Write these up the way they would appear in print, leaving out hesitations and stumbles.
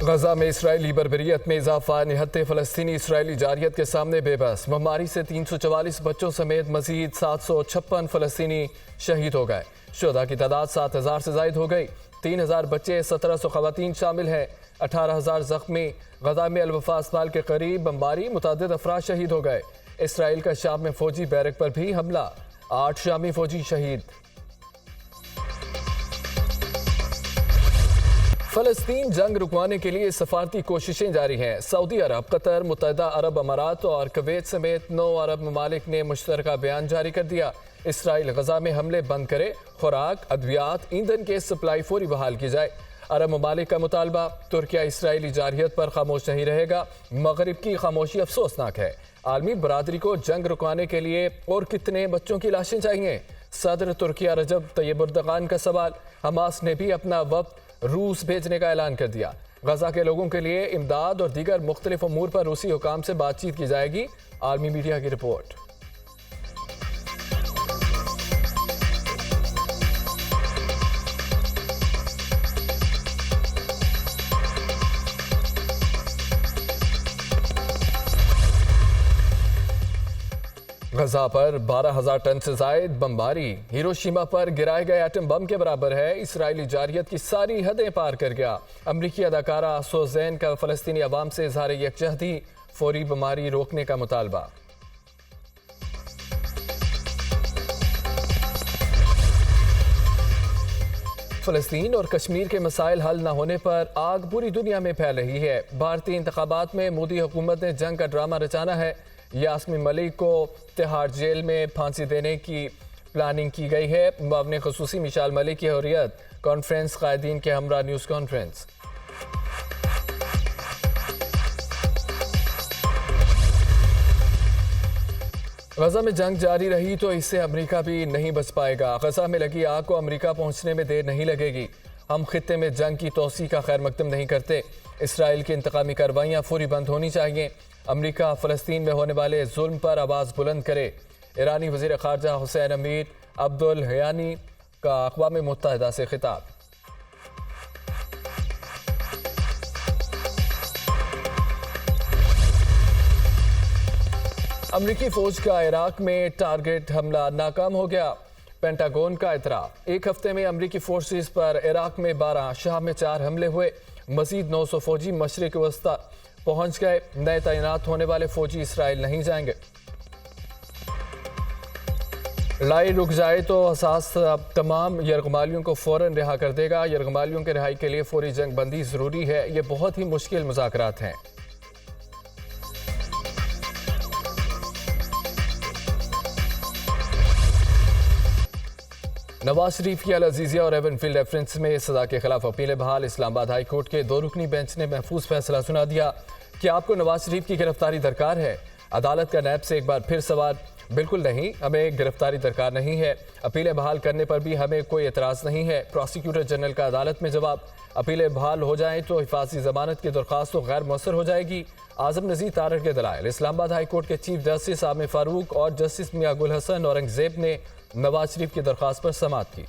गजा में इसराइली बर्बरियत में इजाफा। निहत्ते फ़लस्तीनी इसराइली जारियत के सामने बेबस। बमबारी से 344 बच्चों समेत मजीद 756 फ़लस्तीनी शहीद हो गए। शुहदा की तादाद 7000 से जायद हो गई। 3000 बच्चे 1700 ख़वातीन शामिल हैं। 18000 जख्मी। गजा में अल-वफा अस्पताल के करीब बमबारी, मुतअद्दिद अफराद शहीद हो गए। इसराइल का शाम में फौजी बैरक पर भी हमला, 8 शामी फौजी शहीद। फ़लस्तीन जंग रुकवाने के लिए सफारती कोशिशें जारी हैं। सऊदी अरब, कतर, मुत्तहिदा अरब अमारात और कुवैत समेत 9 अरब ममालिक ने मुश्तरका बयान जारी कर दिया। इसराइल गजा में हमले बंद करे, खुराक, अद्वियात, ईंधन के सप्लाई फौरी बहाल की जाए। अरब ममालिक का मुतालबा, तुर्किया इसराइली जारहियत पर खामोश नहीं रहेगा। मगरिब की खामोशी अफसोसनाक है। आलमी बरादरी को जंग रुकवाने के लिए और कितने बच्चों की लाशें चाहिए? सदर तुर्किया रजब तैयब एर्दोगान का सवाल। हमास ने भी अपना वक्त रूस भेजने का ऐलान कर दिया। गजा के लोगों के लिए इमदाद और दीगर मुख्तलिफ अमूर पर रूसी हुकाम से बातचीत की जाएगी। आलमी मीडिया की रिपोर्ट। गजा पर 12,000 टन से जायद बमबारी। हिरोशिमा पर गिराए गए एटम बम के बराबर है। इसराइली जारियत की सारी हदें पार कर गया। अमरीकी अदाकारा सोजैन का फ़लस्तीनी अवाम से इज़हार यकजहती, फौरी बमबारी रोकने का मुतालबा। फ़लस्तीन और कश्मीर के मसाइल हल न होने पर आग पूरी दुनिया में फैल रही है। भारतीय इंतखाबात में मोदी हुकूमत ने जंग का ड्रामा रचाना है। यास्मीन मलिक को तिहाड़ जेल में फांसी देने की प्लानिंग की गई है। मुआवने खुसूसी मिशाल मलिक की हुर्रियत कॉन्फ्रेंस, कायदीन के हमरा न्यूज़ कॉन्फ्रेंस। गजा में जंग जारी रही तो इससे अमेरिका भी नहीं बच पाएगा। गजा में लगी आग को अमेरिका पहुंचने में देर नहीं लगेगी। हम खित्ते में जंग की तोसी का खैर मकदम नहीं करते। इसराइल की इंतकामी कार्रवाइयाँ फौरी बंद होनी चाहिए। अमेरिका फ़लस्तीन में होने वाले जुल्म पर आवाज़ बुलंद करे। ईरानी वज़ीर ख़ारजा हुसैन अमीर अब्दुल हयानी का अक़वाम मुत्तहिदा से खिताब। अमरीकी फ़ौज का इराक में टारगेट हमला नाकाम हो गया। पेंटागन का इतराफ़। एक हफ्ते में अमरीकी फोर्सेस पर इराक में 12, शाम में 4 हमले हुए। मज़ीद 900 फ़ौजी मशरिक़ वस्ता पहुंच गए। नए तैनात होने वाले फौजी इसराइल नहीं जाएंगे। लड़ाई रुक जाए तो हसास तमाम यरगमालियों को फौरन रिहा कर देगा। यरगमालियों के रिहाई के लिए फौरी जंग बंदी ज़रूरी है। ये बहुत ही मुश्किल मुज़ाकरात हैं। नवाज शरीफ की अल अजीज़िया और एवनफील्ड रेफरेंस में सजा के खिलाफ अपीलें बहाल। इस्लामाबाद हाई कोर्ट के 2 रुकनी बेंच ने महफूज फैसला सुना दिया कि आपको नवाज शरीफ की गिरफ्तारी दरकार है। अदालत का नैब से एक बार फिर सवाल, बिल्कुल नहीं, हमें गिरफ्तारी दरकार नहीं है। अपीलें बहाल करने पर भी हमें कोई एतराज़ नहीं है। प्रोसिक्यूटर जनरल का अदालत में जवाब, अपीलें बहाल हो जाएं तो हिफाजी ज़मानत की दरख्वास्त तो गैर मौसर हो जाएगी। आज़म नज़ीर तारड़ के दलाइल। इस्लामाबाद हाई कोर्ट के चीफ जस्टिस आमिर फारूक और जस्टिस मियां गुल हसन औरंगजेब ने नवाज शरीफ की दरख्वास्त पर समाअत की।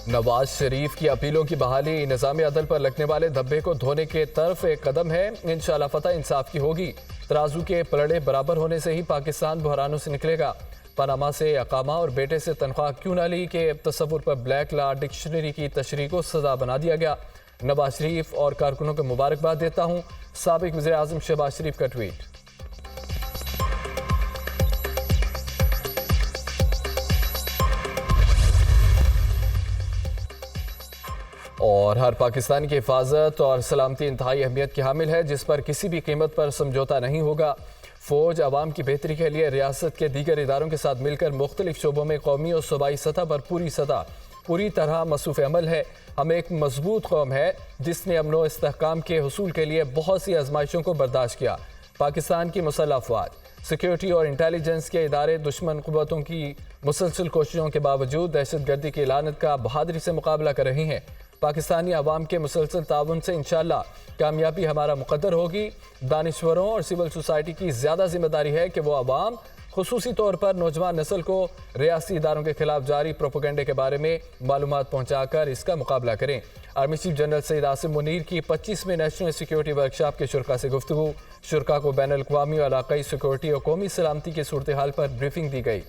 नवाज शरीफ की अपीलों की बहाली निज़ाम अदल पर लगने वाले धब्बे को धोने के तरफ एक कदम है। इंशाअल्लाह फतह इंसाफ की होगी। तराजू के पलड़े बराबर होने से ही पाकिस्तान बहरानों से निकलेगा। पनामा से अकामा और बेटे से तनख्वाह क्यों न ली के तस्वुर पर ब्लैक लॉ डिक्शनरी की तशरीह को सजा बना दिया गया। नवाज शरीफ और कारकुनों को मुबारकबाद देता हूँ। साबिक वज़ीर आज़म शहबाज शरीफ का ट्वीट। और हर पाकिस्तानी की हिफाजत और सलामती इंतहाई अहमियत की हामिल है, जिस पर किसी भी कीमत पर समझौता नहीं होगा। फ़ौज आवाम की बेहतरी के लिए रियासत के दीगर इदारों के साथ मिलकर मुख्तलिफ शोबों में कौमी और सूबाई सतह पर पूरी तरह मसरूफ़ अमल है। हम एक मजबूत कौम है जिसने अमन व इस्तेहकाम के हुसूल के लिए बहुत सी आजमाइशों को बर्दाश्त किया। पाकिस्तान की मुसल्लह अफ़वाज, सिक्योरिटी और इंटेलिजेंस के इदारे दुश्मन क़ुव्वतों की मुसलसल कोशिशों के बावजूद दहशत गर्दी की लानत का बहादुरी से मुकाबला कर रही हैं। पाकिस्तानी अवाम के मुसलसल ताउन से इंशाअल्लाह कामयाबी हमारा मुकद्दर होगी। दानिश्वरों और सिविल सोसाइटी की ज़्यादा जिम्मेदारी है कि वो अवाम, खुसूसी तौर पर नौजवान नस्ल को रियासी इदारों के खिलाफ जारी प्रोपोगंडे के बारे में मालूमात पहुँचाकर इसका मुकाबला करें। Army chief general Syed Asim Munir की 25वें नेशनल सिक्योरिटी वर्कशॉप के शुरका से गुफ्तगू। शुरका को बैनुल अक़वामी और इलाक़ाई सिक्योरिटी और कौमी सलामती की सूरत हाल पर ब्रीफिंग दी गई।